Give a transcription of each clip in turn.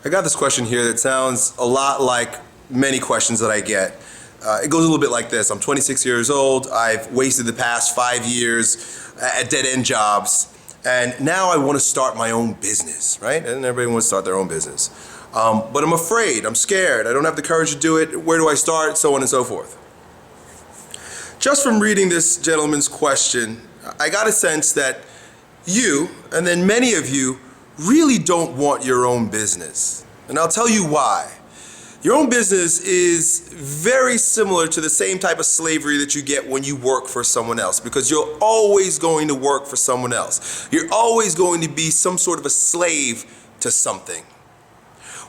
I got this question here that sounds a lot like many questions that I get. It goes a little bit like this. I'm 26 years old. I've wasted the past 5 years at dead-end jobs, and now I want to start my own business, right? And everybody wants to start their own business. But I'm afraid, I'm scared, I don't have the courage to do it. Where do I start? So on and so forth. Just from reading this gentleman's question, I got a sense that you, and then many of you, really don't want your own business. And I'll tell you why. Your own business is very similar to the same type of slavery that you get when you work for someone else, because you're always going to work for someone else. You're always going to be some sort of a slave to something.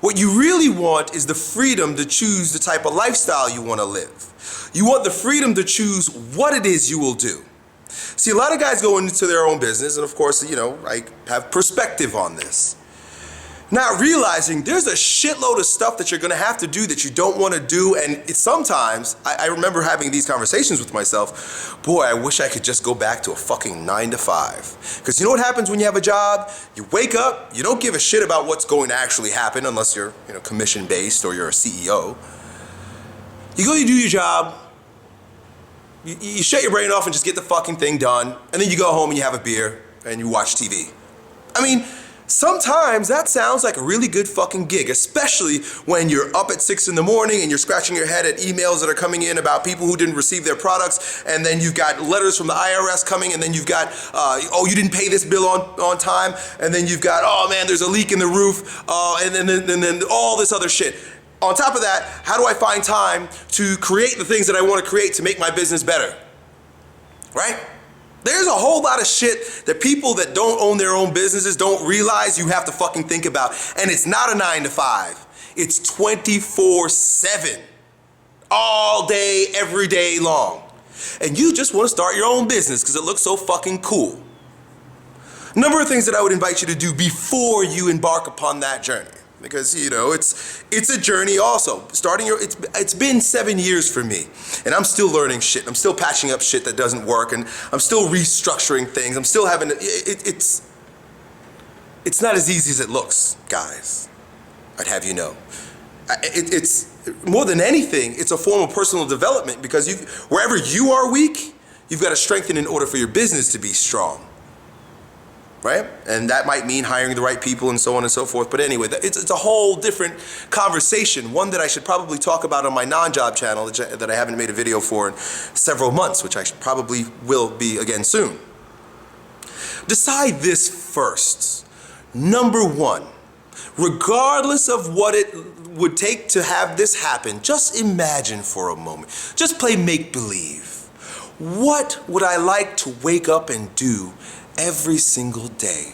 What you really want is the freedom to choose the type of lifestyle you want to live. You want the freedom to choose what it is you will do. See, a lot of guys go into their own business, and of course, I have perspective on this. Not realizing there's a shitload of stuff that you're gonna have to do that you don't wanna do, and sometimes, I remember having these conversations with myself, boy, I wish I could just go back to a fucking 9 to 5. Because you know what happens when you have a job? You wake up, you don't give a shit about what's going to actually happen unless you're commission-based or you're a CEO. You go, you do your job, you shut your brain off and just get the fucking thing done, and then you go home and you have a beer and you watch TV. I mean, sometimes that sounds like a really good fucking gig, especially when you're up at 6 in the morning and you're scratching your head at emails that are coming in about people who didn't receive their products, and then you've got letters from the IRS coming, and then you've got, oh, you didn't pay this bill on time, and then you've got, oh man, there's a leak in the roof, and then all this other shit. On top of that, how do I find time to create the things that I want to create to make my business better? Right? There's a whole lot of shit that people that don't own their own businesses don't realize you have to fucking think about. And it's not a 9 to 5. It's 24/7. All day, every day long. And you just want to start your own business because it looks so fucking cool. A number of things that I would invite you to do before you embark upon that journey. Because, it's a journey also. It's been 7 years for me, and I'm still learning shit. I'm still patching up shit that doesn't work, and I'm still restructuring things. I'm still having, it's not as easy as it looks, guys. I'd have you know. It's more than anything, it's a form of personal development, because wherever you are weak, you've got to strengthen in order for your business to be strong. Right? And that might mean hiring the right people and so on and so forth. But anyway, it's a whole different conversation, one that I should probably talk about on my non-job channel that I haven't made a video for in several months, which I probably will be again soon. Decide this first. Number one, regardless of what it would take to have this happen, just imagine for a moment. Just play make-believe. What would I like to wake up and do every single day?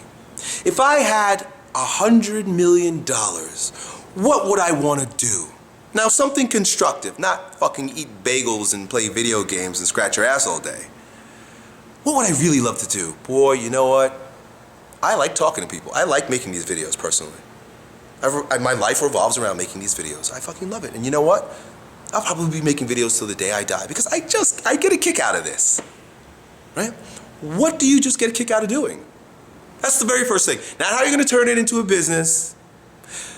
If I had $100 million, what would I want to do? Now, something constructive, not fucking eat bagels and play video games and scratch your ass all day. What would I really love to do? Boy, you know what? I like talking to people. I like making these videos personally. My life revolves around making these videos. I fucking love it. And you know what? I'll probably be making videos till the day I die, because I get a kick out of this, right? What do you just get a kick out of doing? That's the very first thing. Not how you're gonna turn it into a business,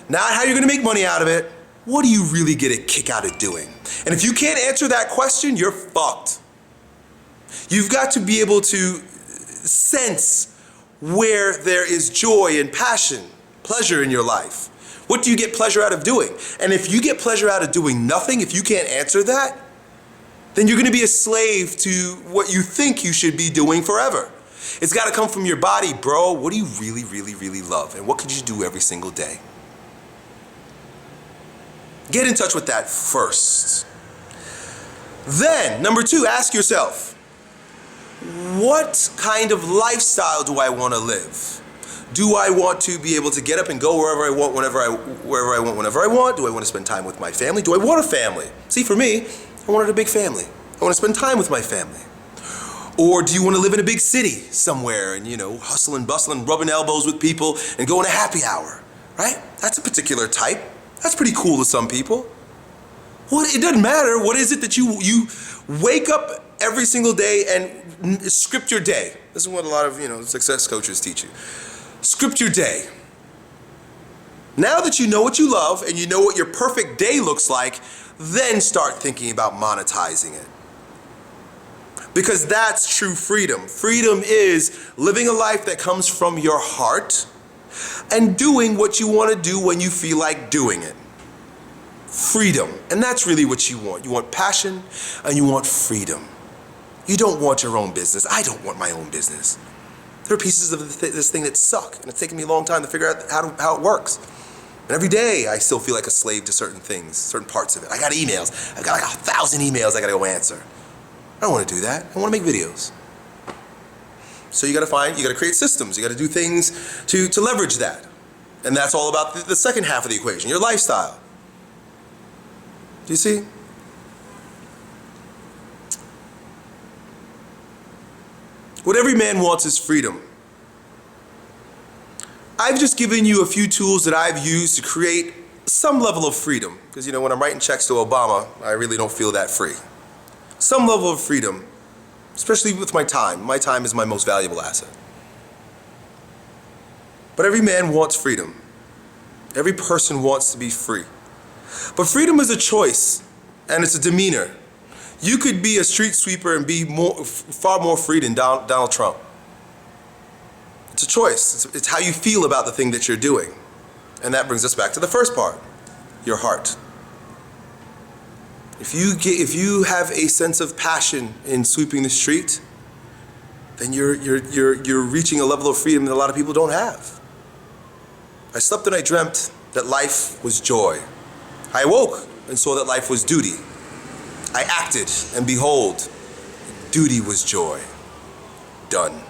not how you're gonna make money out of it. What do you really get a kick out of doing? And if you can't answer that question, you're fucked. You've got to be able to sense where there is joy and passion, pleasure in your life. What do you get pleasure out of doing? And if you get pleasure out of doing nothing, if you can't answer that, then you're gonna be a slave to what you think you should be doing forever. It's gotta come from your body, bro. What do you really, really, really love? And what could you do every single day? Get in touch with that first. Then, number two, ask yourself, what kind of lifestyle do I wanna live? Do I want to be able to get up and go wherever I want, whenever I want, whenever I want? Do I want to spend time with my family? Do I want a family? See, for me, I wanted a big family. I want to spend time with my family. Or do you want to live in a big city somewhere and, hustle and bustle and rubbing elbows with people and go on a happy hour, right? That's a particular type. That's pretty cool to some people. Well, it doesn't matter. What is it that you wake up every single day and script your day? This is what a lot of, success coaches teach you. Script your day. Now that you know what you love and you know what your perfect day looks like, then start thinking about monetizing it. Because that's true freedom. Freedom is living a life that comes from your heart and doing what you want to do when you feel like doing it. Freedom. And that's really what you want. You want passion and you want freedom. You don't want your own business. I don't want my own business. There are pieces of this thing that suck, and it's taken me a long time to figure out how it works. And every day I still feel like a slave to certain things, certain parts of it. I got emails. I've got like 1,000 emails I gotta go answer. I don't want to do that. I want to make videos. So you gotta create systems. You gotta do things to leverage that. And that's all about the second half of the equation, your lifestyle. Do you see? What every man wants is freedom. I've just given you a few tools that I've used to create some level of freedom. Because when I'm writing checks to Obama, I really don't feel that free. Some level of freedom, especially with my time. My time is my most valuable asset. But every man wants freedom. Every person wants to be free. But freedom is a choice, and it's a demeanor. You could be a street sweeper and be far more free than Donald Trump. It's a choice. It's how you feel about the thing that you're doing. And that brings us back to the first part, your heart. If you have a sense of passion in sweeping the street, then you're reaching a level of freedom that a lot of people don't have. I slept and I dreamt that life was joy. I awoke and saw that life was duty. I acted, and behold, duty was joy. Done.